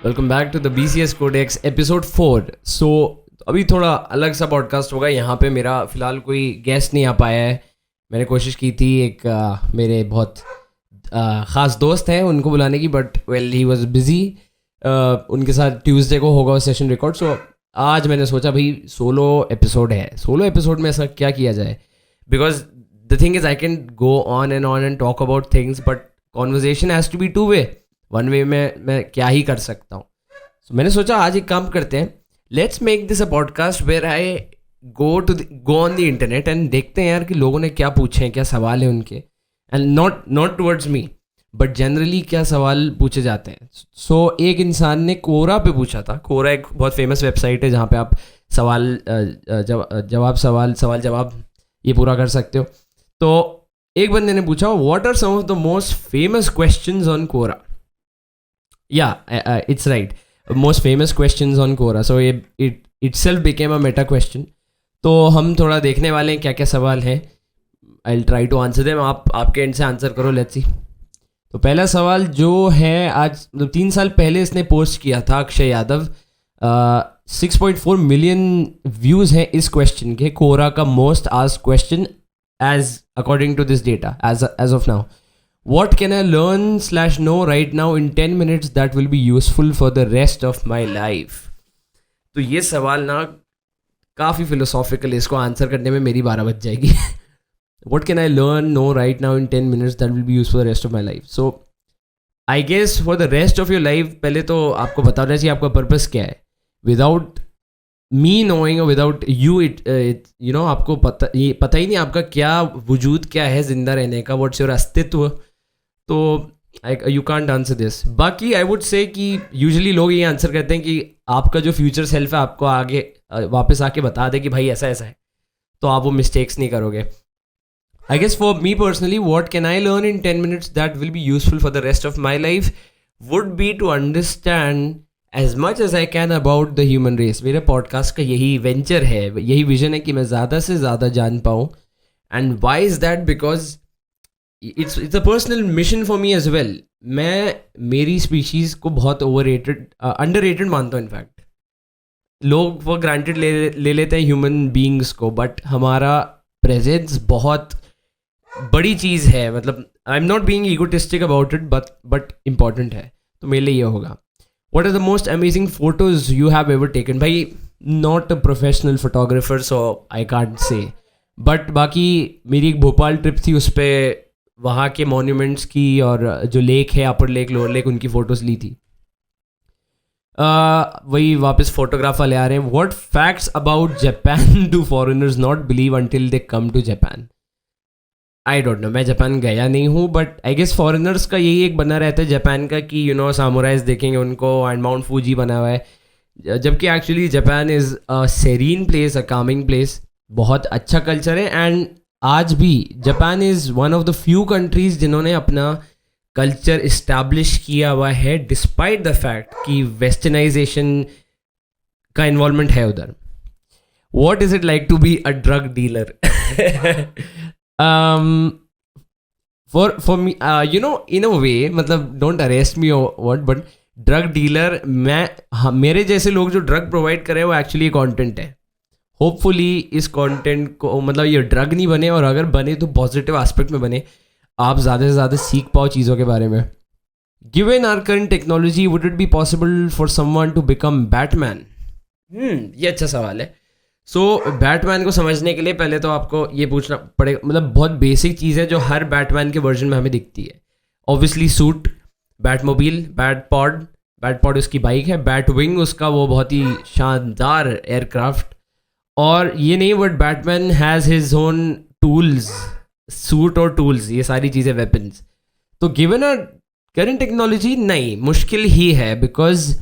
Welcome back to the BCS Codex episode 4। So अभी थोड़ा अलग सा पॉडकास्ट होगा। यहाँ पे मेरा फ़िलहाल कोई गेस्ट नहीं आ पाया है। मैंने कोशिश की थी एक मेरे बहुत ख़ास दोस्त हैं उनको बुलाने की, but well he was busy. उनके साथ ट्यूसडे को होगा सेशन रिकॉर्ड। सो आज मैंने सोचा भाई सोलो एपिसोड है, सोलो एपिसोड में ऐसा क्या किया जाए, because the thing is I can go on and talk about things, but conversation has to be two way. One way में मैं क्या ही कर सकता हूँ। So, मैंने सोचा आज एक काम करते हैं, let's make this a podcast where I go on the internet and देखते हैं यार कि लोगों ने क्या पूछे हैं, क्या सवाल है उनके, and not towards me but generally क्या सवाल पूछे जाते हैं। सो एक इंसान ने कोरा पे पूछा था। कोरा एक बहुत फेमस वेबसाइट है जहाँ पे आप सवाल जवाब ये पूरा कर सकते हो। तो एक बंदे ने पूछा, what are some of the most famous questions on Quora. It's right, most famous questions on Quora. So it itself became a meta question। तो हम थोड़ा देखने वाले हैं क्या क्या सवाल हैं। I will try to answer them. आपके एंड से आंसर करो, लेट्स सी। तो पहला सवाल जो है, आज 3 साल पहले इसने पोस्ट किया था, अक्षय यादव। 6.4 मिलियन व्यूज़ हैं इस क्वेश्चन के, कोरा का most asked question as according to this data as of now. What can I learn/know right now in 10 minutes that will be useful for the rest of my life? तो ये सवाल ना काफ़ी philosophical है, इसको answer करने में मेरी 12 बज जाएगी। What can I know right now in 10 minutes that will be useful for the rest of my life? So, I guess for the rest of your life, पहले तो आपको बताना चाहिए आपका पर्पस क्या है। Without me knowing or without you, आपको पता ही नहीं आपका क्या वजूद क्या है जिंदा रहने का, what's your अस्तित्व। तो यू कांट आंसर दिस। बाकी आई वुड से कि यूजुअली लोग ये आंसर करते हैं कि आपका जो फ्यूचर सेल्फ है आपको आगे वापस आके बता दे कि भाई ऐसा ऐसा है, तो आप वो मिस्टेक्स नहीं करोगे। I guess for me personally, what can I learn in 10 minutes that will be useful for the rest of my life would be to understand as much as I can about the human race. मेरे podcast का यही venture है, यही vision है कि मैं ज़्यादा से ज़्यादा जान पाऊँ। And why is that? Because it's a personal mission for me as well. मैं मेरी स्पीशीज़ को बहुत अंडररेटेड मानता हूँ। इनफैक्ट लोग वो ग्रांटेड ले लेते हैं ह्यूमन बीइंग्स को, बट हमारा प्रेजेंस बहुत बड़ी चीज़ है। मतलब I am not being egotistic about it, but important है। तो मेरे लिए ये होगा, what are the most amazing photos you have ever taken? भाई not a professional photographer, so I can't say, but बाकी मेरी एक भोपाल ट्रिप थी, उस पर वहाँ के मॉन्यूमेंट्स की और जो लेक है, अपर लेक लोअर लेक, उनकी फ़ोटोज़ ली थी। वही वापस फोटोग्राफ वाले आ रहे हैं। What facts about Japan do foreigners not believe until they come to Japan? I don't know, मैं जापान गया नहीं हूँ, बट आई गेस फॉरेनर्स का यही एक बना रहता है जापान का कि सामुराइज देखेंगे उनको एंड माउंट फूजी बना हुआ है, जबकि actually Japan is a serene place, a calming place. बहुत अच्छा कल्चर है। एंड आज भी Japan is one of the few countries जिन्होंने अपना कल्चर इस्टेब्लिश किया हुआ है डिस्पाइट द फैक्ट कि वेस्टर्नाइजेशन का इन्वॉल्वमेंट है उधर। What is it like to be a drug dealer? For me in a way, मतलब don't arrest me what, but drug dealer मेरे जैसे लोग जो ड्रग प्रोवाइड करें वो एक्चुअली कंटेंट है। होपफुली इस कंटेंट को, मतलब ये ड्रग नहीं बने, और अगर बने तो पॉजिटिव एस्पेक्ट में बने, आप ज़्यादा से ज़्यादा सीख पाओ चीज़ों के बारे में। Given our current technology, would it be possible for someone to become Batman? ये अच्छा सवाल है। सो बैटमैन को समझने के लिए पहले तो आपको ये पूछना पड़ेगा, मतलब बहुत बेसिक चीज़ है जो हर बैटमैन के वर्जन में हमें दिखती है। ऑब्वियसली सूट, बैटमोबाइल, बैटपॉड उसकी बाइक है, बैट विंग उसका वो बहुत ही शानदार एयरक्राफ्ट। और ये नहीं, but Batman has his own tools, suit और टूल्स, ये सारी चीज़ें वेपन्स। तो गिवन अ करंट टेक्नोलॉजी, नहीं, मुश्किल ही है। बिकॉज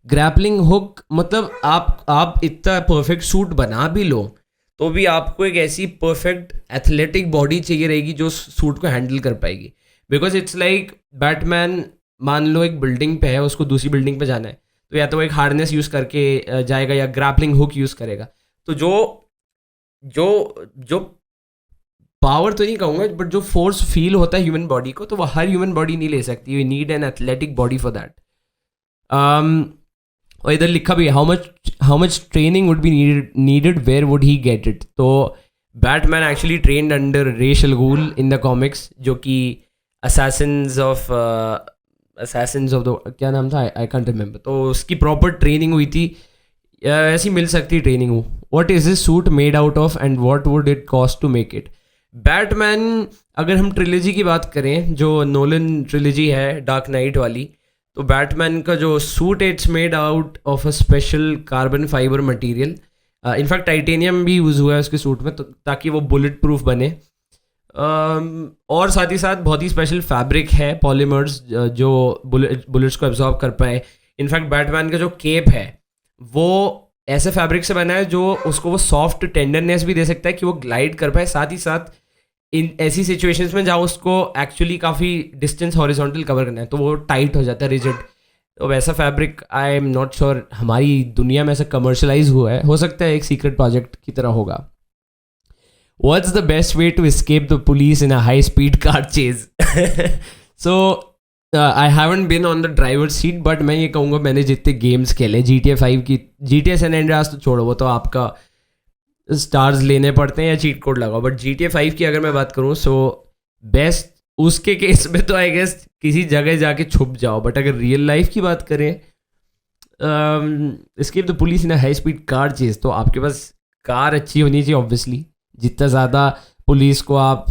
ग्रैपलिंग हुक, मतलब आप इतना परफेक्ट सूट बना भी लो तो भी आपको एक ऐसी परफेक्ट एथलेटिक बॉडी चाहिए रहेगी जो सूट को हैंडल कर पाएगी। बिकॉज इट्स लाइक बैटमैन, मान लो एक बिल्डिंग पे है, उसको दूसरी बिल्डिंग पे जाना है, तो या तो वो एक हार्नेस यूज़ करके जाएगा या ग्रैपलिंग हुक यूज़ करेगा। तो जो पावर तो नहीं कहूँगा, बट जो फोर्स फील होता है ह्यूमन बॉडी को, तो वो हर ह्यूमन बॉडी नहीं ले सकती। You need an athletic body for that. और इधर लिखा भी है how much training would be needed where would he get it. तो Batman actually trained under Ra's al घूल in the comics, जो कि असैसिन्स ऑफ द क्या नाम था, आई कांट रिमेंबर. तो उसकी प्रॉपर ट्रेनिंग हुई थी, ऐसी मिल सकती ट्रेनिंग हो. What is this suit made out of and what would it cost to make it. Batman, अगर हम ट्रिलॉजी की बात करें, जो नोलन ट्रिलॉजी है डार्क नाइट वाली, तो बैटमैन का जो suit it's made out of a special carbon fibre material. In fact titanium भी यूज़ हुआ है उसके सूट में, तो ताकि वो बुलेट प्रूफ बने. और साथ ही साथ बहुत ही स्पेशल फैब्रिक है, पॉलीमर्स, जो बुलेट्स को एब्जॉर्ब कर पाए. इनफैक्ट बैटमैन का जो केप है वो ऐसे फैब्रिक से बना है जो उसको वो सॉफ्ट टेंडरनेस भी दे सकता है कि वो ग्लाइड कर पाए. साथ ही साथ इन ऐसी सिचुएशंस में जहाँ उसको एक्चुअली काफ़ी डिस्टेंस हॉरिजॉन्टल कवर करना है तो वो टाइट हो जाता है, रिजिड. तो वैसा fabric I am not sure हमारी दुनिया में ऐसा कमर्शलाइज हुआ है, हो सकता है एक सीक्रेट प्रोजेक्ट की तरह होगा. What's the best way to escape the police in a high speed car chase. So I haven't been on the driver seat, but मैं ये कहूँगा मैंने जितने गेम्स खेले GTA 5 की, GTA सैन एंड्रियास तो छोड़ो, वो तो आपका स्टार्स लेने पड़ते हैं या चीट कोड लगाओ. बट GTA 5 की अगर मैं बात करूँ, सो बेस्ट उसके केस में तो आई गेस किसी जगह जाके छुप जाओ. बट अगर रियल लाइफ की बात करें, escape the police in a high speed car chase, तो आपके पास कार अच्छी होनी चाहिए ऑब्वियसली. जितना ज़्यादा पुलिस को आप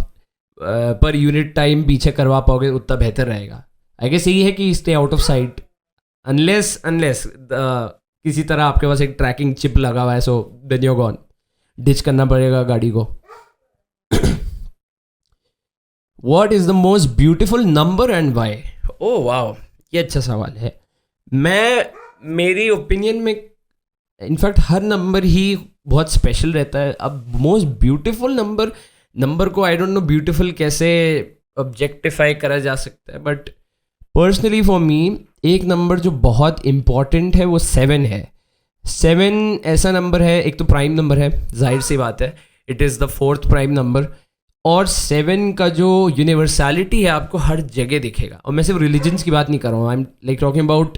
पर यूनिट टाइम पीछे करवा पाओगे उतना बेहतर रहेगा. आई गेस यही है कि stay out of site unless किसी तरह आपके पास एक ट्रैकिंग चिप लगा हुआ है, so then you gone. Ditch करना पड़ेगा गाड़ी को. What is the most beautiful number and why? Oh wow, ये अच्छा सवाल है. मेरी ओपिनियन में इनफैक्ट हर नंबर ही बहुत स्पेशल रहता है. अब मोस्ट ब्यूटीफुल नंबर को आई डोंट नो ब्यूटीफुल कैसे ऑब्जेक्टिफाई करा जा सकता है, बट पर्सनली फॉर मी एक नंबर जो बहुत इम्पॉर्टेंट है वो 7 है. 7 ऐसा नंबर है, एक तो प्राइम नंबर है, जाहिर सी बात है, it is the 4th prime number. और 7 का जो यूनिवर्सैलिटी है आपको हर जगह दिखेगा. और मैं सिर्फ रिलीजन्स की बात नहीं कर रहा हूँ, I am like talking about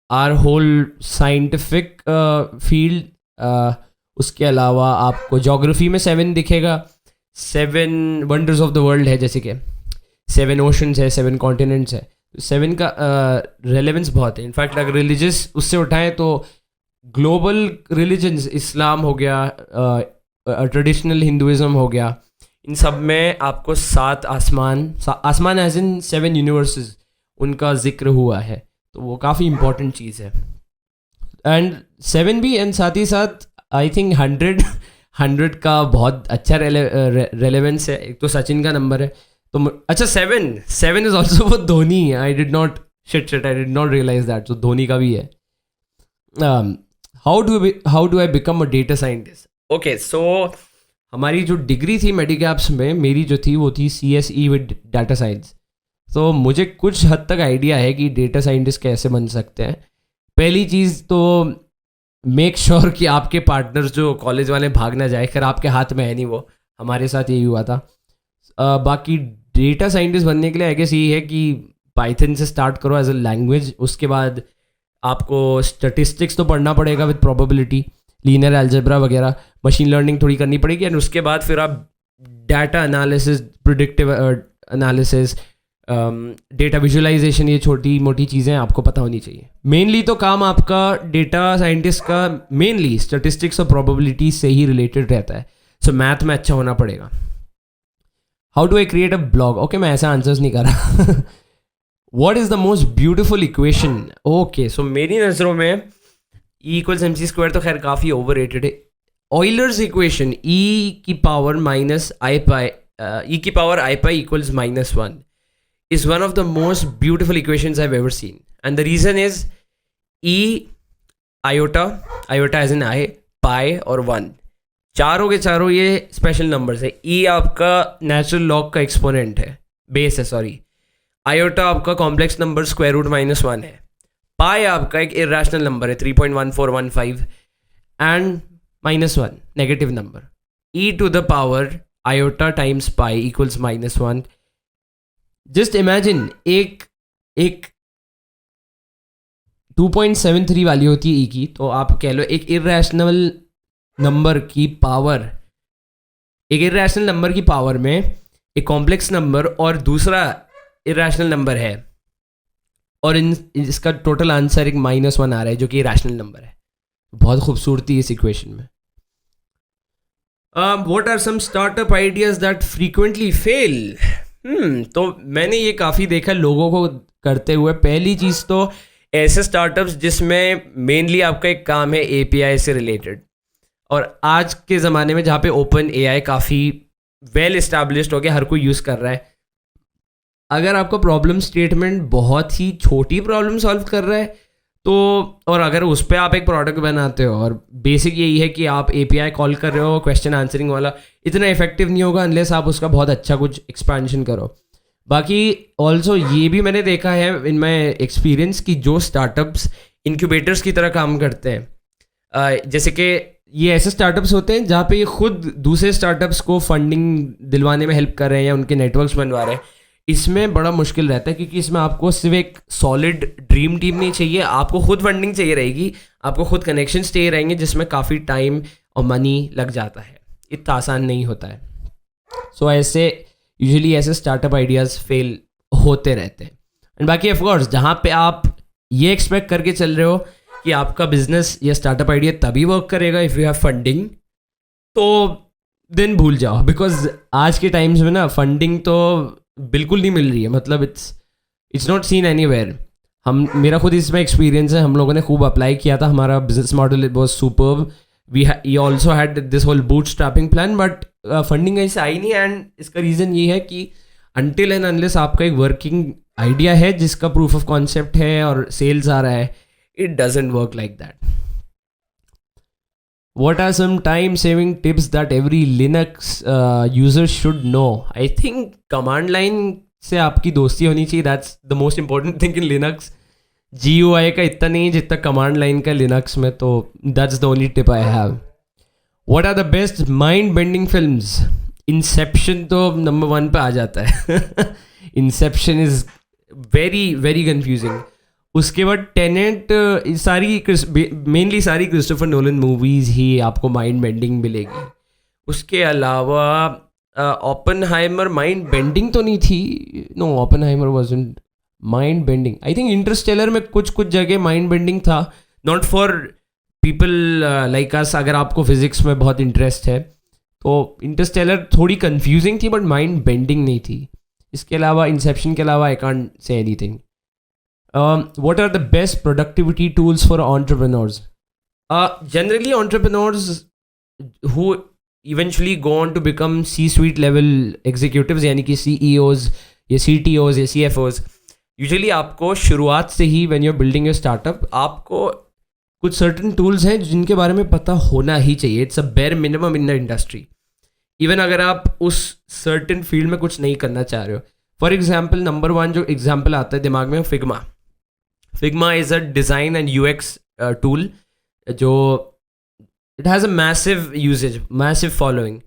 our whole scientific field. उसके अलावा आपको जोग्राफी में 7 दिखेगा. 7 वंडर्स ऑफ द वर्ल्ड है, जैसे कि 7 ओशंस है, 7 कॉन्टिनेंट्स है. 7 का रेलेवेंस बहुत है. इनफैक्ट अगर रिलीजियस उससे उठाएं तो ग्लोबल रिलीजन्स, इस्लाम हो गया, ट्रेडिशनल हिंदुज़म हो गया, इन सब में आपको 7 आसमान एज इन 7 यूनिवर्सेस उनका जिक्र हुआ है. तो वो काफ़ी इंपॉर्टेंट चीज़ है. एंड 7 भी, एंड साथ ही साथ आई थिंक 100 का बहुत अच्छा रेलेवेंस है. एक तो सचिन का नंबर है, तो अच्छा 7 इज ऑल्सो वो Dhoni. I did not realise that. तो धोनी का भी है. How do I become a data scientist. Okay, so हमारी जो डिग्री थी मेडिकैप्स में, मेरी जो थी वो थी CSE विद डाटा साइंस. तो मुझे कुछ हद तक आइडिया है कि डेटा साइंटिस्ट कैसे बन सकते हैं. पहली चीज़ तो मेक श्योर कि आपके पार्टनर्स जो कॉलेज वाले भाग ना जाए. खैर आपके हाथ में है नहीं वो, हमारे साथ यही हुआ था. बाकी डेटा साइंटिस्ट बनने के लिए आई गेस यही है कि पाइथन से स्टार्ट करो एज अ लैंग्वेज. उसके बाद आपको स्टैटिस्टिक्स तो पढ़ना पड़ेगा विद प्रोबेबिलिटी, लीनियर अलजेब्रा वगैरह, मशीन लर्निंग थोड़ी करनी पड़ेगी. एंड उसके बाद फिर आप data analysis, predictive analysis, data visualisation, ये छोटी मोटी चीज़ें आपको पता होनी चाहिए. मेनली तो काम आपका डेटा साइंटिस्ट का मेनली स्टैटिस्टिक्स और प्रोबेबिलिटी से ही रिलेटेड रहता है. सो मैथ में अच्छा होना पड़ेगा. How do I create a blog. Okay, मैं ऐसा आंसर्स नहीं कर रहा. What is the most beautiful equation. Okay, so मेरी नज़रों में E = mc² तो खैर काफ़ी ओवर रेटेड है. ऑयलर्स इक्वेशन e की power i pi equals -1 is one of the most beautiful equations I've ever seen. And the reason is e iota as in I, pi और 1, चारों के चारों ये स्पेशल नंबर्स है. e आपका natural log का exponent है, बेस है सॉरी. आयोटा आपका कॉम्प्लेक्स नंबर √-1 है. पाई आपका एक इरेशनल नंबर है 3.1415 and -1 negative number. e to the power iota times pi equals -1. Just imagine एक 2.73 वाली होती है ई की, तो आप कह लो एक इरेशनल नंबर की पावर, एक इरेशनल नंबर की पावर में एक कॉम्प्लेक्स नंबर और दूसरा इरेशनल नंबर है, और इसका टोटल आंसर एक -1 आ रहा है जो कि रैशनल नंबर है। बहुत खूबसूरती इस इक्वेशन में। What are some startup ideas that frequently fail? तो मैंने ये काफ़ी देखा लोगों को करते हुए। पहली चीज़ तो ऐसे स्टार्टअप्स जिसमें मेनली आपका एक काम है एपीआई से रिलेटेड, और आज के ज़माने में जहाँ पे ओपन एआई काफ़ी वेल इस्टेब्लिश्ड हो गया, हर कोई यूज़ कर रहा है, अगर आपका प्रॉब्लम स्टेटमेंट बहुत ही छोटी प्रॉब्लम सॉल्व कर रहा है तो, और अगर उस पर आप एक प्रोडक्ट बनाते हो, और बेसिक यही है कि आप एपीआई कॉल कर रहे हो क्वेश्चन आंसरिंग वाला, इतना इफेक्टिव नहीं होगा अनलेस आप उसका बहुत अच्छा कुछ एक्सपेंशन करो। बाकी ऑल्सो ये भी मैंने देखा है इन माई एक्सपीरियंस कि जो स्टार्टअप्स इंक्यूबेटर्स की तरह काम करते हैं, जैसे कि ये ऐसे स्टार्टअप्स होते हैं जहाँ पे ये खुद दूसरे स्टार्टअप्स को फंडिंग दिलवाने में हेल्प कर रहे हैं या उनके नेटवर्क्स बनवा रहे हैं, इसमें बड़ा मुश्किल रहता है क्योंकि इसमें आपको सिर्फ एक सॉलिड ड्रीम टीम नहीं चाहिए, आपको खुद फंडिंग चाहिए रहेगी, आपको खुद कनेक्शंस चाहिए रहेंगे, जिसमें काफ़ी टाइम और मनी लग जाता है, इतना आसान नहीं होता है। सो ऐसे यूजुअली ऐसे स्टार्टअप आइडियाज़ फेल होते रहते हैं। एंड बाकी ऑफकोर्स जहाँ पे आप ये एक्सपेक्ट करके चल रहे हो कि आपका बिजनेस या स्टार्टअप आइडिया तभी वर्क करेगा इफ़ यू हैव फंडिंग, तो देन भूल जाओ, बिकॉज आज के टाइम्स में ना फंडिंग तो बिल्कुल नहीं मिल रही है, मतलब इट्स नॉट सीन एनीवेयर। मेरा खुद इसमें एक्सपीरियंस है, हम लोगों ने खूब अप्लाई किया था, हमारा business model was superb, we also had this whole bootstrapping plan, but funding ऐसे आई नहीं। एंड इसका रीज़न ये है कि अनटिल एंड अनलेस आपका एक वर्किंग आइडिया है जिसका प्रूफ ऑफ कॉन्सेप्ट है और सेल्स आ रहा है, it doesn't work like that. What are some time saving tips that every Linux user should know? I think command line से आपकी दोस्ती होनी चाहिए, that's the most important thing in Linux. GUI का इतना नहीं जितना command line का Linux में, तो that's the only tip I have. What are the best mind bending films? Inception तो number 1 पे आ जाता है Inception is very very confusing. उसके बाद टेनेंट, सारी मेनली सारी क्रिस्टोफर नोलन मूवीज़ ही आपको माइंड बेंडिंग मिलेगी। उसके अलावा ओपनहाइमर माइंड बेंडिंग तो नहीं थी, no Oppenheimer wasn't mind bending. I think Interstellar में कुछ कुछ जगह माइंड बेंडिंग था, not for people like us. अगर आपको फिजिक्स में बहुत इंटरेस्ट है तो इंटरस्टेलर थोड़ी कंफ्यूजिंग थी बट माइंड बेंडिंग नहीं थी। इसके अलावा इंसेप्शन के अलावा आई can't say anything. What are the best productivity tools for entrepreneurs? Generally, entrepreneurs who eventually go on to become C-suite level executives, यानी कि CEOs या CTOs या CFOs, usually आपको शुरुआत से ही when you're building your startup, आपको कुछ certain tools हैं जिनके बारे में पता होना ही चाहिए। It's a bare minimum in the industry. Even अगर आप उस certain field में कुछ नहीं करना चाह रहे हो। For example, number 1 जो example आता है दिमाग में, Figma is a design and UX tool जो it has a massive usage, massive following,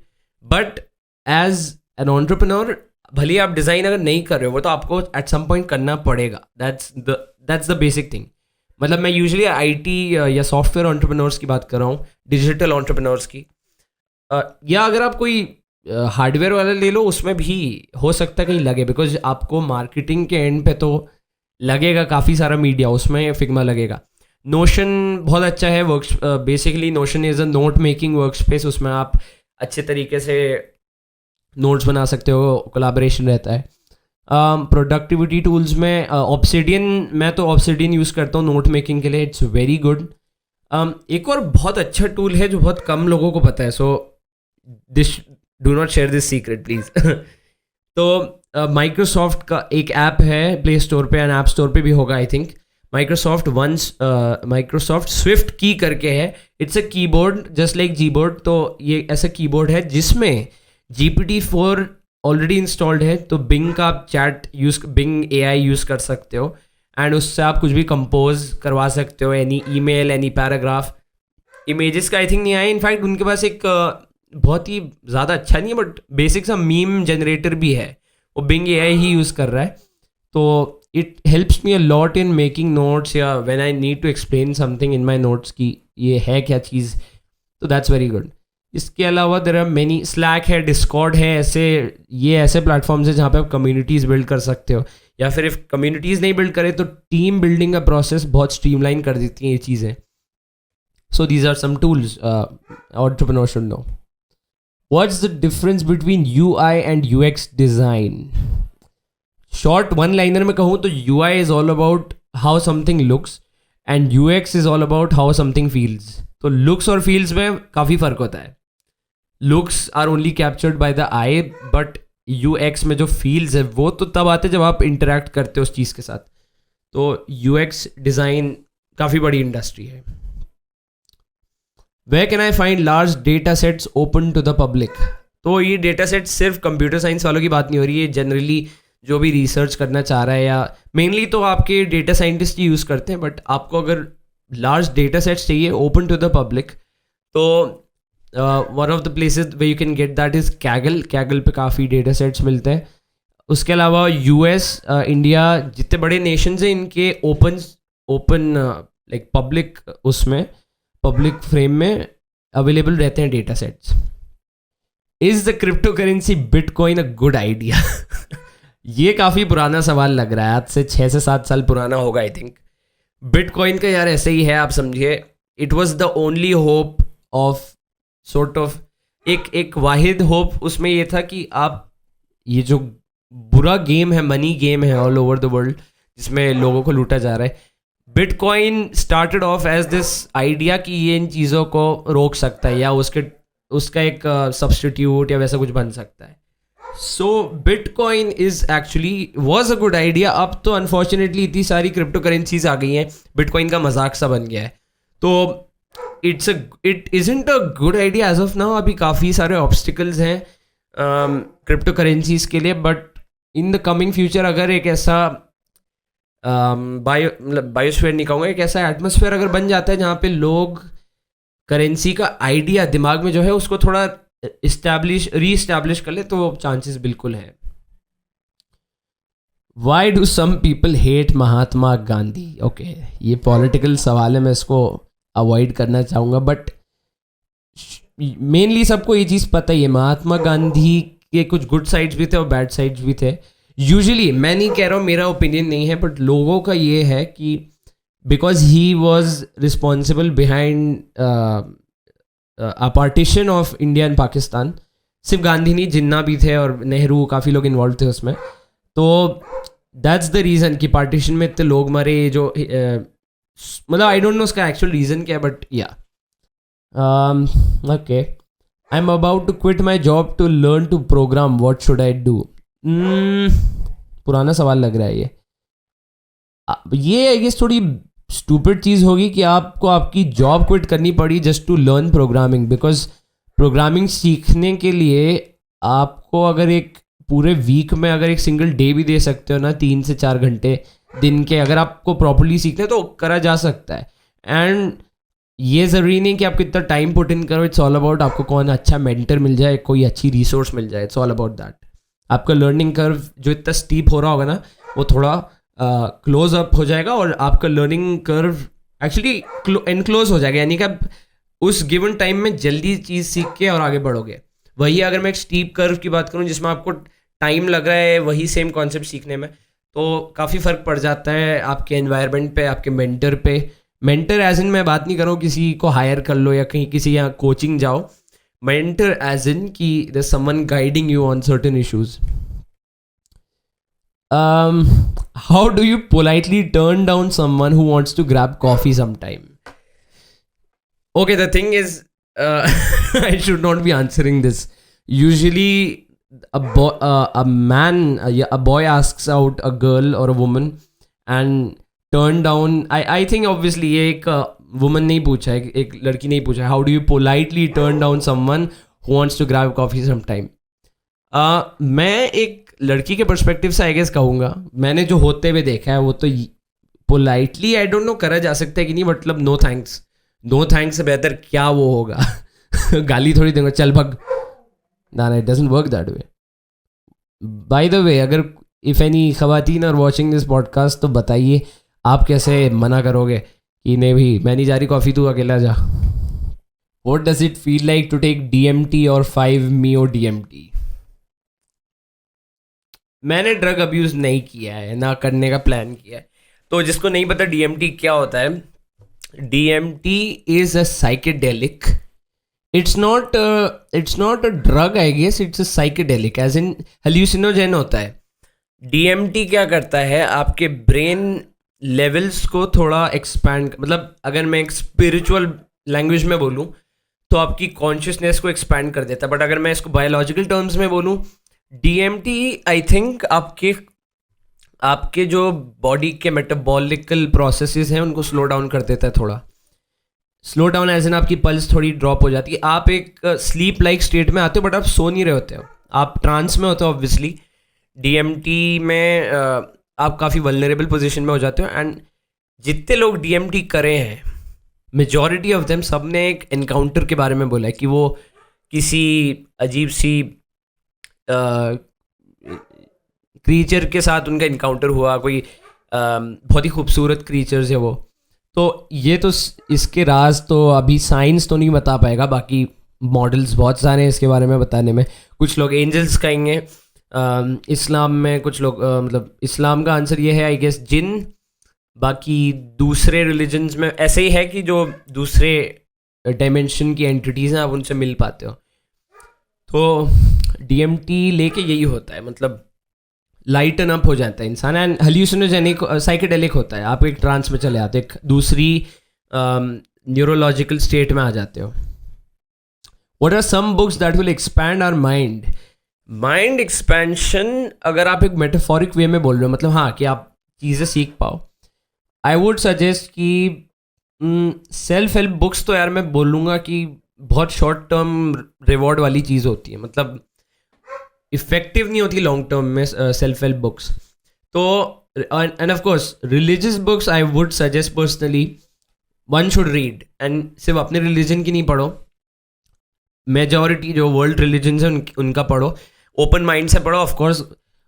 but as an entrepreneur भले ही आप डिज़ाइन अगर नहीं कर रहे हो वो तो आपको at some point करना पड़ेगा। that's the basic thing। मतलब मैं यूजुअली IT या सॉफ्टवेयर एंटरप्रेन्योर्स की बात कर रहा हूँ, डिजिटल एंटरप्रेन्योर्स की, या अगर आप कोई हार्डवेयर वाला ले लो उसमें भी हो सकता है कहीं लगे, बिकॉज आपको मार्केटिंग के एंड पे तो लगेगा काफ़ी सारा मीडिया, उसमें फिग्मा लगेगा। नोशन बहुत अच्छा है, basically notion is a note making work space, उसमें आप अच्छे तरीके से नोट्स बना सकते हो, कोलैबोरेशन रहता है। प्रोडक्टिविटी टूल्स में ऑब्सिडियन, मैं तो ऑब्सिडियन यूज़ करता हूँ नोट मेकिंग के लिए, इट्स वेरी गुड। एक और बहुत अच्छा टूल है जो बहुत कम लोगों को पता है, so this do not share this secret please तो माइक्रोसॉफ्ट का एक ऐप है प्ले स्टोर पे एंड ऐप स्टोर पे भी होगा आई थिंक, माइक्रोसॉफ्ट स्विफ्ट की करके है। It's a keyboard just like Gboard, तो ये ऐसा कीबोर्ड है जिसमें GPT-4 ऑलरेडी इंस्टॉल्ड है, तो बिंग का आप चैट बिंग AI यूज़ कर सकते हो एंड उससे आप कुछ भी कंपोज करवा सकते हो, any email, any paragraph. Images का आई थिंक नहीं आया, इनफैक्ट उनके पास एक बहुत ही ज़्यादा अच्छा नहीं है बट बेसिक सा मीम जनरेटर भी है, वो बिंग AI ही यूज़ कर रहा है। तो it helps me a lot in making notes या when I need to explain something in my notes कि ये है क्या चीज़, तो दैट्स वेरी गुड. इसके अलावा देयर आर मेनी, स्लैक है, डिस्कॉर्ड है, ये ऐसे प्लेटफॉर्म्स हैं जहाँ पे आप कम्युनिटीज़ बिल्ड कर सकते हो, या फिर इफ कम्युनिटीज़ नहीं बिल्ड करें तो टीम बिल्डिंग का प्रोसेस बहुत स्ट्रीमलाइन कर देती हैं ये चीज़ें. So these are some tools entrepreneur should know. What's the difference between UI and UX design? Short one liner में कहूँ तो UI is all about how something looks and UX is all about how something feels. तो looks और feels में काफ़ी फ़र्क होता है. Looks are only captured by the eye, but UX में जो फील्स है वो तो तब आते जब आप इंटरेक्ट करते हो उस चीज़ के साथ. तो UX डिज़ाइन काफ़ी बड़ी इंडस्ट्री है. Where can I find large data sets open to the public? तो ये डेटा सेट सिर्फ कंप्यूटर साइंस वालों की बात नहीं हो रही है, जनरली जो भी रिसर्च करना चाह रहा है, या मेनली तो आपके डेटा साइंटिस्ट ही यूज़ करते हैं, बट आपको अगर लार्ज डेटा सेट्स चाहिए ओपन टू द पब्लिक, तो one of the places where you can get that is Kaggle पे काफ़ी डेटा सेट्स मिलते हैं. उसके अलावा US, इंडिया, जितने बड़े नेशंस हैं इनके ओपन लाइक पब्लिक, उसमें पब्लिक फ्रेम में अवेलेबल रहते हैं data sets. Is the crypto currency bitcoin a good idea? ये काफ़ी पुराना सवाल लग रहा है, आज से 6 से 7 साल पुराना होगा आई थिंक. बिटकॉइन का यार ऐसे ही है, आप समझिए it was the only hope of sort of, एक वाहिद होप उसमें ये था कि आप, ये जो बुरा गेम है, मनी गेम है ऑल ओवर द वर्ल्ड जिसमें लोगों को लूटा जा रहा है, Bitcoin started off as this idea कि ये इन चीज़ों को रोक सकता है या उसका एक सब्स्टिट्यूट या वैसा कुछ बन सकता है. So bitcoin is actually was a good idea. अब तो अनफॉर्चुनेटली इतनी सारी क्रिप्टो करेंसीज आ गई हैं, बिटकॉइन का मजाक सा बन गया है. तो it isn't a good idea as of now. अभी काफ़ी सारे ऑब्स्टिकल्स हैं क्रिप्टो करेंसीज के लिए, but in the coming future अगर एक ऐसा बायोस्फीयर नहीं कहूँगा, एक ऐसा एटमोसफेयर अगर बन जाता है जहाँ पे लोग करेंसी का आइडिया दिमाग में जो है उसको थोड़ा रीइस्टैब्लिश कर ले, तो चांसेस बिल्कुल हैं. Why do some people hate Mahatma Gandhi? Okay, ये पॉलिटिकल सवाल है, मैं इसको अवॉइड करना चाहूँगा, बट मेनली सबको ये चीज़ पता ही है, महात्मा गांधी के कुछ गुड साइड्स भी थे और बैड साइड्स भी थे. यूजुअली मैं नहीं कह रहा हूँ, मेरा ओपिनियन नहीं है, बट लोगों का ये है कि because he was responsible behind a partition of India and Pakistan. सिर्फ गांधी नहीं, जिन्ना भी थे और नेहरू, काफ़ी लोग इन्वॉल्व थे उसमें. तो दैट्स द रीज़न कि पार्टीशन में इतने लोग मरे, जो मतलब आई डोंट नो उसका एक्चुअल रीज़न क्या है, but yeah okay. I am about to quit my job to learn to program, what should I do? पुराना सवाल लग रहा है ये आई गेस थोड़ी स्टूपिड चीज़ होगी कि आपको आपकी जॉब क्विट करनी पड़ी just to learn programming. Because programming सीखने के लिए आपको अगर एक पूरे वीक में अगर एक सिंगल डे भी दे सकते हो ना, 3 से 4 घंटे दिन के, अगर आपको प्रॉपर्ली सीखना है तो करा जा सकता है. एंड ये ज़रूरी नहीं कि आपको इतना टाइम पुट इन करो. इट्स ऑल अबाउट आपको कौन अच्छा मेंटर मिल जाए, कोई अच्छी रिसोर्स मिल जाए. It's all about that. आपका लर्निंग कर्व जो इतना स्टीप हो रहा होगा ना, वो थोड़ा क्लोज अप हो जाएगा और आपका लर्निंग कर्व एक्चुअली एनक्लोज हो जाएगा, यानी कि आप उस गिवन टाइम में जल्दी चीज़ सीख के और आगे बढ़ोगे. वही अगर मैं एक स्टीप कर्व की बात करूं जिसमें आपको टाइम लग रहा है वही सेम कॉन्सेप्ट सीखने में, तो काफ़ी फ़र्क पड़ जाता है आपके एनवायरनमेंट पे, आपके मेंटर पे. मेंटर एज इन मैं बात नहीं कर रहा हूँ किसी को हायर कर लो या कहीं किसी यहाँ कोचिंग जाओ. मेंटर एज इन कि there someone guiding you on certain issues. How do you politely turn down someone who wants to grab coffee sometime? Okay, the thing is, I should not be answering this. Usually, a boy asks out a girl or a woman and turn down. I think obviously ये एक woman नहीं पूछा है, एक लड़की नहीं पूछा है. How do you politely turn down someone who wants to grab coffee sometime? मैं एक लड़की के पर्सपेक्टिव से आई गेस कहूँगा, मैंने जो होते हुए देखा है वो तो पोलाइटली आई डोंट नो करा जा सकता है कि नहीं, मतलब नो थैंक्स से बेहतर क्या वो होगा गाली थोड़ी दूंगा, चल भग. ना, it doesn't work that way. By the way, अगर इफ़ एनी ख़वातीन आर वॉचिंग दिस पॉडकास्ट तो बताइए आप कैसे मना करोगे कि नहीं भाई मैं नहीं जा रही कॉफ़ी, तू अकेला जा. What does it feel like to take DMT or 5-MeO DMT? मैंने ड्रग अब्यूज़ नहीं किया है, ना करने का प्लान किया है. तो जिसको नहीं पता DMT क्या होता है, DMT is a psychedelic. It's not a drug, I guess. It's a psychedelic, as in hallucinogen होता है. DMT क्या करता है, आपके ब्रेन लेवल्स को थोड़ा एक्सपैंड, मतलब अगर मैं एक स्पिरिचुअल लैंग्वेज में बोलूँ तो आपकी कॉन्शियसनेस को एक्सपैंड कर देता है. बट अगर मैं इसको बायोलॉजिकल टर्म्स में बोलूँ, DMT आई थिंक आपके जो बॉडी के मेटाबॉलिकल प्रोसेसेस हैं उनको स्लो डाउन कर देता है. थोड़ा स्लो डाउन एज इन आपकी पल्स थोड़ी ड्रॉप हो जाती है. आप एक स्लीप लाइक स्टेट में आते हो बट आप सो नहीं रहे होते हो, आप ट्रांस में होते हो ऑब्वियसली. DMT में आप काफ़ी वल्नरेबल पोजीशन में हो जाते हो. एंड जितने लोग DMT करे हैं, मेजॉरिटी ऑफ देम, सब ने एक एनकाउंटर के बारे में बोला है कि वो किसी अजीब सी क्रीचर के साथ उनका इनकाउंटर हुआ, कोई बहुत ही खूबसूरत क्रीचर्स है वो. तो ये तो इसके राज तो अभी साइंस तो नहीं बता पाएगा, बाकी मॉडल्स बहुत सारे हैं इसके बारे में बताने में. कुछ लोग एंजल्स कहेंगे, इस्लाम में कुछ लोग मतलब इस्लाम का आंसर ये है आई गेस जिन. बाकी दूसरे रिलीजन्स में ऐसे ही है कि जो दूसरे डायमेंशन की एंटिटीज़ हैं आप उनसे मिल पाते हो. तो DMT लेके यही होता है, मतलब लाइटन अप हो जाता है इंसान. एंड हेल्यूसिनोजेनिक साइकेडेलिक होता है, आप एक ट्रांस में चले आते हो, एक दूसरी न्यूरोलॉजिकल स्टेट में आ जाते हो. What are some books that will expand our mind? Mind expansion अगर आप एक मेटाफोरिक वे में बोल रहे हो, मतलब हाँ कि आप चीज़ें सीख पाओ, आई वुड सजेस्ट कि सेल्फ हेल्प बुक्स तो यार मैं बोलूँगा कि बहुत शॉर्ट टर्म रिवॉर्ड वाली चीज़ होती है, मतलब इफ़ेक्टिव नहीं होती लॉन्ग टर्म में सेल्फ हेल्प बुक्स. तो end of course religious books I would suggest personally one should read. And सिर्फ अपने रिलीजन की नहीं पढ़ो, मेजॉरिटी जो वर्ल्ड रिलीजन्स हैं उनका पढ़ो, ओपन माइंड से पढ़ो. ऑफ कोर्स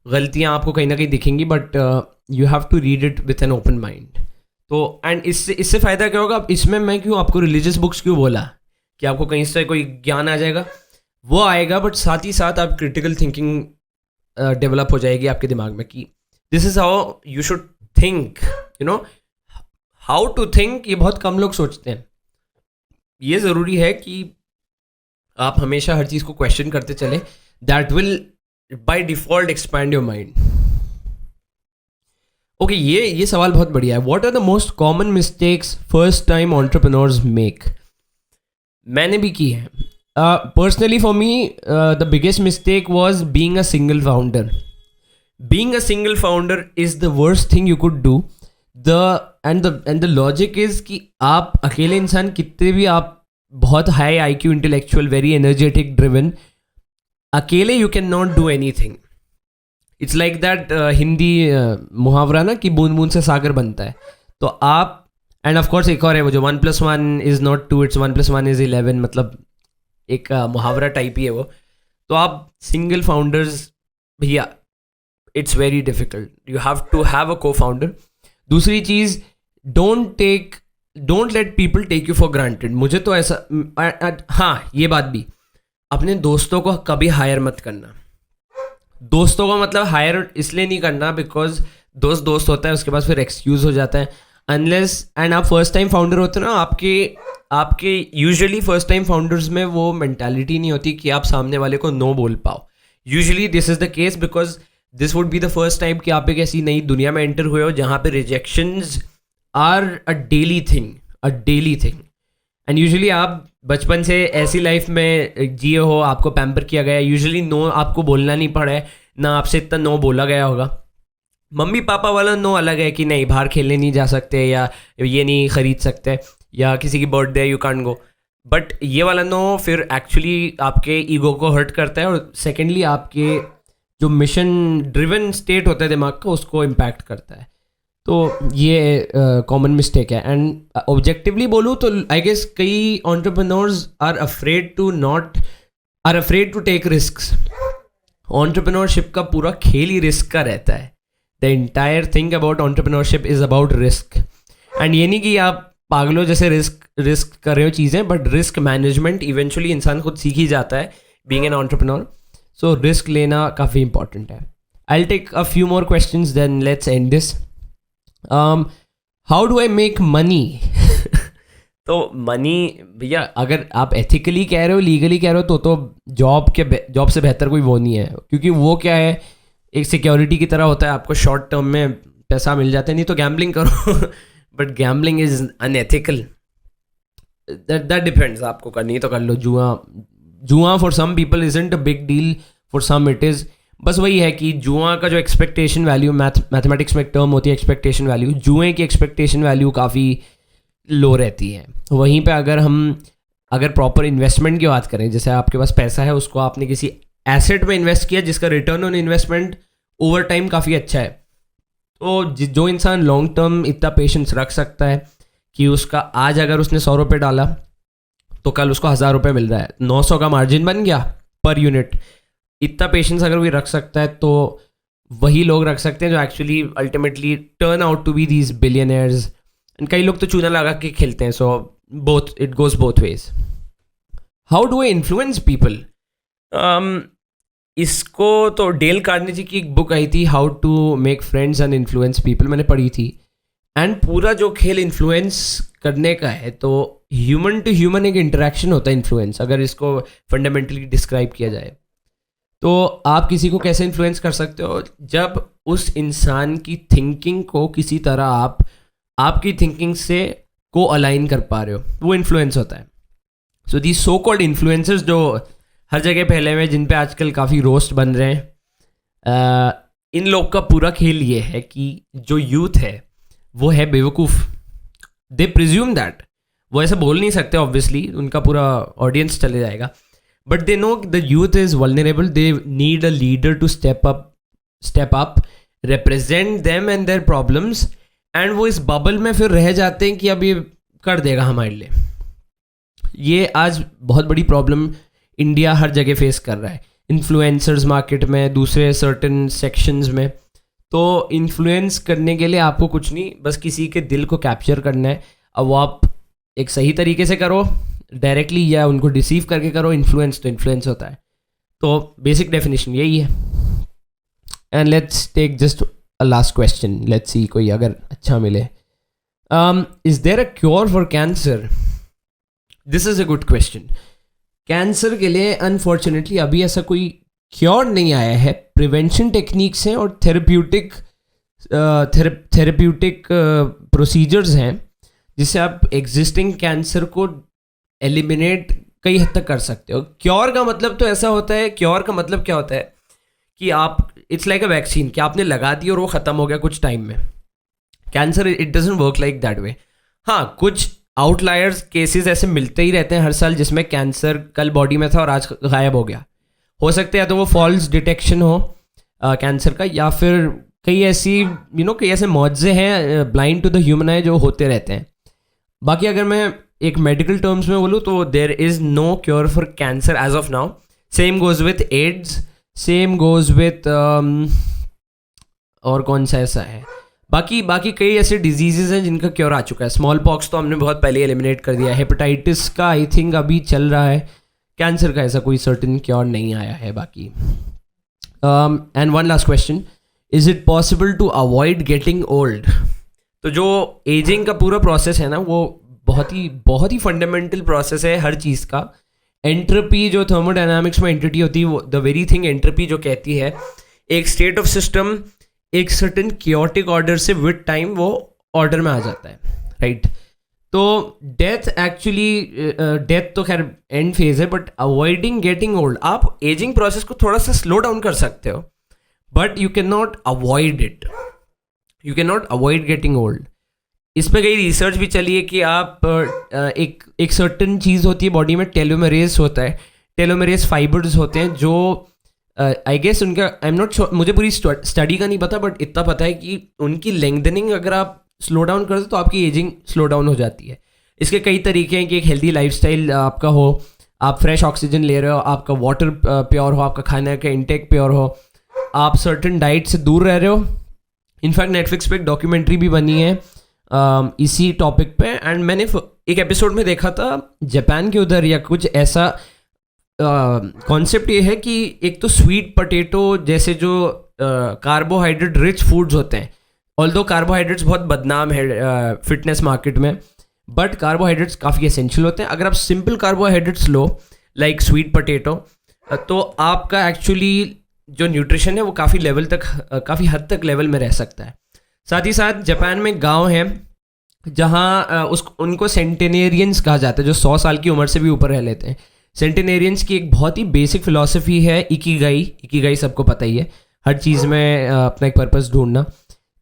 गलतियाँ आपको कहीं ना कहीं दिखेंगी but you have to read it with an open mind. तो एंड इससे फ़ायदा क्या होगा, इसमें मैं क्यों आपको रिलीजियस बुक्स क्यों बोला कि आपको कहीं से कोई ज्ञान आ जाएगा, वो आएगा, बट साथ ही साथ आप क्रिटिकल थिंकिंग डेवलप हो जाएगी आपके दिमाग में कि this is how you should think, you know how to think. ये बहुत कम लोग सोचते हैं. ये ज़रूरी है कि आप हमेशा हर चीज़ को क्वेश्चन करते चले. That will by default expand your mind. Okay, ये सवाल बहुत बढ़िया है. What are the most common mistakes first time entrepreneurs make? मैंने भी की है. Personally for me the biggest mistake was being a single founder. Being a single founder is the worst thing you could do. And the logic is कि आप अकेले इंसान कितने भी आप बहुत high IQ, intellectual, very energetic, driven, अकेले you can not do anything. It's like that Hindi मुहावरा ना कि बूंद बूंद से सागर बनता है. तो आप एंड ऑफ कोर्स एक और है वो जो 1+1 इज़ नॉट 2, इट्स 1+1 इज़ 11, मतलब एक मुहावरा टाइप ही है वो. तो आप सिंगल फाउंडर्स, भैया it's very difficult. You have to have a co founder. दूसरी चीज़, don't let people take you for granted. मुझे तो ऐसा हाँ, ये बात भी, अपने दोस्तों को कभी हायर मत करना. दोस्तों को मतलब हायर इसलिए नहीं करना बिकॉज दोस्त होता है, उसके बाद फिर एक्सक्यूज़ हो जाता है. अनलेस एंड आप फर्स्ट टाइम फाउंडर होते हो ना, आपके यूजुअली फर्स्ट टाइम फाउंडर्स में वो मेंटालिटी नहीं होती कि आप सामने वाले को नो बोल पाओ. Usually this is the case because this would be the first time कि आप एक ऐसी नई दुनिया में एंटर हुए हो जहाँ पे rejections are a daily thing. And usually आप बचपन से ऐसी लाइफ में जिए हो, आपको पैम्पर किया गया है, यूजुअली नो आपको बोलना नहीं पड़ा है, ना आपसे इतना नो बोला गया होगा. मम्मी पापा वाला नो अलग है कि नहीं बाहर खेलने नहीं जा सकते, या ये नहीं ख़रीद सकते, या किसी की birthday you can't go. But ये वाला नो फिर एक्चुअली आपके ईगो को हर्ट करता है, और सेकेंडली आपके जो मिशन ड्रिवन स्टेट होता है दिमाग का, उसको इम्पैक्ट करता है. तो ये कॉमन मिस्टेक है. एंड ऑब्जेक्टिवली बोलूँ तो आई गेस कई entrepreneurs are afraid to take risks. Entrepreneurship का पूरा खेल ही रिस्क का रहता है. The entire thing about entrepreneurship is about risk. And ये नहीं कि आप पागलों जैसे रिस्क कर रहे हो चीज़ें, बट रिस्क मैनेजमेंट इवेंचुअली इंसान खुद सीख ही जाता है being an entrepreneur. So risk लेना काफ़ी इंपॉर्टेंट है. I will take a few more questions then let's end this. How do I make money? तो मनी भैया, अगर आप एथिकली कह रहे हो, लीगली कह रहे हो, तो जॉब से बेहतर कोई वो नहीं है. क्योंकि वो क्या है, एक सिक्योरिटी की तरह होता है. आपको शॉर्ट टर्म में पैसा मिल जाता है. नहीं तो गैम्बलिंग करो. But gambling is unethical. That depends. आपको करनी है तो कर लो. जुआ for some people isn't a big deal, for some it is. बस वही है कि जुआ का जो एक्सपेक्टेशन वैल्यू, मैथमेटिक्स में एक टर्म होती है एक्सपेक्टेशन वैल्यू. जुए की एक्सपेक्टेशन वैल्यू काफ़ी लो रहती है. वहीं पे अगर प्रॉपर इन्वेस्टमेंट की बात करें, जैसे आपके पास पैसा है, उसको आपने किसी एसेट में इन्वेस्ट किया जिसका return on investment over time काफ़ी अच्छा है, तो जो इंसान लॉन्ग टर्म इतना पेशेंस रख सकता है कि उसका आज अगर उसने 100 रुपये डाला तो कल उसको 1000 रुपये मिल रहा है, 900 का मार्जिन बन गया पर यूनिट. इतना पेशेंस अगर कोई रख सकता है तो वही लोग रख सकते हैं जो actually ultimately turn out to be these billionaires. कई लोग तो चूना लगा के खेलते हैं. So both, it goes both ways. How do I influence people? इसको तो डेल कार्नेजी की एक बुक आई थी, how to make friends and influence people, मैंने पढ़ी थी. एंड पूरा जो खेल इन्फ्लुएंस करने का है, तो ह्यूमन टू ह्यूमन एक इंटरेक्शन होता है इन्फ्लुएंस, अगर इसको फंडामेंटली डिस्क्राइब किया जाए. तो आप किसी को कैसे इन्फ्लुएंस कर सकते हो? जब उस इंसान की थिंकिंग को किसी तरह आपकी थिंकिंग से को अलाइन कर पा रहे हो, वो इन्फ्लुएंस होता है. सो दी सो कॉल्ड इन्फ्लुएंसर्स जो हर जगह फैले हुए हैं, जिन पे आजकल काफ़ी रोस्ट बन रहे हैं, इन लोग का पूरा खेल ये है कि जो यूथ है वो है बेवकूफ़. दे प्रिज्यूम दैट. वो ऐसे बोल नहीं सकते ऑब्वियसली, उनका पूरा ऑडियंस चले जाएगा, but they know the youth is vulnerable. They need a leader to step up, represent them and their problems. And वो इस बबल में फिर रह जाते हैं कि अब ये कर देगा हमारे लिए. ये आज बहुत बड़ी प्रॉब्लम इंडिया हर जगह फेस कर रहा है, इन्फ्लुएंसर्स मार्केट में, दूसरे सर्टेन सेक्शंस में. तो इन्फ्लुएंस करने के लिए आपको कुछ नहीं, बस किसी के दिल को कैप्चर करना है. अब वो आप एक सही तरीके से करो डायरेक्टली, या उनको डिसीव करके करो. इन्फ्लुएंस तो इन्फ्लुएंस होता है. तो बेसिक डेफिनेशन यही है. And let's take just a last question. Let's see कोई अगर अच्छा मिले. Is there a cure for cancer? This is a good question. Cancer के लिए अनफॉर्चुनेटली अभी ऐसा कोई क्योर नहीं आया है. प्रिवेंशन टेक्निक्स हैं और थेरेप्यूटिक प्रोसीजर्स हैं जिससे आप एग्जिस्टिंग कैंसर को एलिमिनेट कई हद तक कर सकते हो. क्योर का मतलब तो ऐसा होता है, क्योर का मतलब क्या होता है कि आप, इट्स लाइक अ वैक्सीन, कि आपने लगा दी और वो ख़त्म हो गया कुछ टाइम में. Cancer, it doesn't work like that way. हाँ, कुछ आउटलायर्स केसेस ऐसे मिलते ही रहते हैं हर साल जिसमें कैंसर कल बॉडी में था और आज गायब हो गया. हो सकता है तो वो फॉल्स डिटेक्शन हो कैंसर का, या फिर कई ऐसे मौजे हैं blind to the human eye जो होते रहते हैं. बाकी अगर मैं एक मेडिकल टर्म्स में बोलूँ तो there is no cure for cancer as of now. Same goes with AIDS, same goes with और कौन सा ऐसा है, बाकी कई ऐसे डिजीज़ेज हैं जिनका क्योर आ चुका है. स्मॉल पॉक्स तो हमने बहुत पहले एलिमिनेट कर दिया. हेपेटाइटिस का आई थिंक अभी चल रहा है. कैंसर का ऐसा कोई सर्टेन क्योर नहीं आया है बाकी. And one last question, is it possible to avoid getting old? तो जो एजिंग का पूरा प्रोसेस है ना, वो बहुत ही फंडामेंटल प्रोसेस है हर चीज़ का. एंट्रोपी जो थर्मोडायनामिक्स में एंटिटी होती है, वो द वेरी थिंग एंट्रोपी जो कहती है, एक स्टेट ऑफ सिस्टम एक सर्टेन क्योटिक ऑर्डर से विद टाइम वो ऑर्डर में आ जाता है, राइट? तो डेथ तो खैर एंड फेज है, बट अवॉइडिंग गेटिंग ओल्ड, आप एजिंग प्रोसेस को थोड़ा सा स्लो डाउन कर सकते हो, but you can not avoid it. You can not avoid getting old. इस पर कई रिसर्च भी चली है कि आप एक सर्टेन चीज़ होती है बॉडी में, टेलोमेरेज होता है. टेलोमेरेज फाइबर्स होते हैं जो आई गेस उनका, आई एम नॉट श्योर, मुझे पूरी स्टडी का नहीं पता, बट इतना पता है कि उनकी लेंथनिंग अगर आप स्लो डाउन करते तो आपकी एजिंग स्लो डाउन हो जाती है. इसके कई तरीके हैं कि एक हेल्दी लाइफस्टाइल आपका हो, आप फ्रेश ऑक्सीजन ले रहे हो, आपका वाटर प्योर हो, आपका खाने का इंटेक प्योर हो, आप सर्टन डाइट से दूर रह रहे हो. इनफैक्ट नेटफ्लिक्स पे एक डॉक्यूमेंट्री भी बनी है इसी टॉपिक पे, एंड मैंने एक एपिसोड में देखा था जापान के उधर या कुछ ऐसा कॉन्सेप्ट ये है कि एक तो स्वीट पोटैटो जैसे जो कार्बोहाइड्रेट रिच फूड्स होते हैं, ऑल्दो कार्बोहाइड्रेट्स बहुत बदनाम है फिटनेस मार्केट में, बट कार्बोहाइड्रेट्स काफ़ी एसेंशियल होते हैं. अगर आप सिंपल कार्बोहाइड्रेट्स लो लाइक स्वीट पोटैटो, तो आपका एक्चुअली जो न्यूट्रिशन है वो काफ़ी लेवल तक, काफ़ी हद तक लेवल में रह सकता है. साथ ही साथ जापान में गांव है जहाँ उनको सेंटेनेरियंस कहा जाता है, जो 100 साल की उम्र से भी ऊपर रह लेते हैं. सेंटेनेरियंस की एक बहुत ही बेसिक फिलॉसफी है इकिगाई सबको पता ही है, हर चीज़ में अपना एक पर्पस ढूंढना.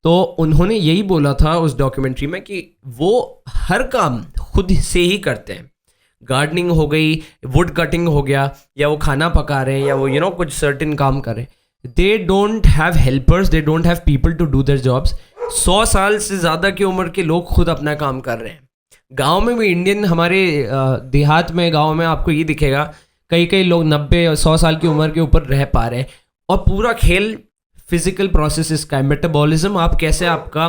तो उन्होंने यही बोला था उस डॉक्यूमेंट्री में कि वो हर काम खुद से ही करते हैं. गार्डनिंग हो गई, वुड कटिंग हो गया, या वो खाना पका रहे हैं, या वो कुछ सर्टेन काम कर रहे हैं. They don't have helpers, they don't have people to do their jobs. 100 साल से ज़्यादा की उम्र के लोग खुद अपना काम कर रहे हैं. गांव में भी इंडियन हमारे देहात में, गांव में आपको ये दिखेगा कई लोग 90 और 100 साल की उम्र के ऊपर रह पा रहे हैं. और पूरा खेल फिजिकल प्रोसेसेस का है, मेटाबॉलिज्म, आप कैसे आपका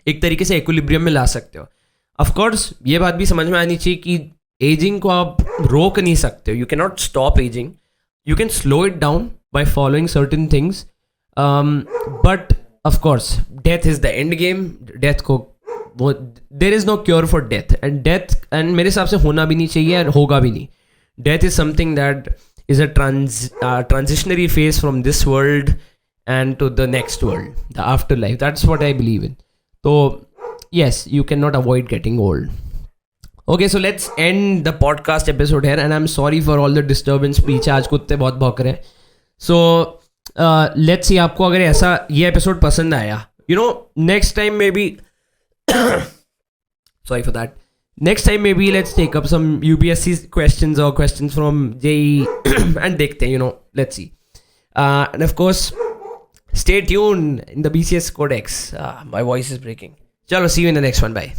एक तरीके से इक्विलिब्रियम में ला सकते हो. ऑफ कोर्स ये बात भी समझ में आनी चाहिए कि एजिंग को आप रोक नहीं सकते हो. You can not stop ageing, you can slow it down by following certain things, but of course death is the end game. Death को वो there is no cure for death, and मेरे हिसाब से होना भी नहीं चाहिए और होगा भी नहीं. Death is something that is a transitionary phase from this world and to the next world, the afterlife. That's what I believe in. So yes, you cannot avoid getting old. Okay, so let's end the podcast episode here, and I'm sorry for all the disturbance. पीछे आज कुत्ते बहुत भौंक रहे हैं. So let's see, आपको अगर ऐसा ये एपिसोड पसंद आया, next time maybe sorry for that, next time maybe let's take up some UPSC questions or questions from JEE and देखते हैं, let's see. And of course, stay tuned in the BCS Codex. My voice is breaking. Chalo, see you in the next one. Bye.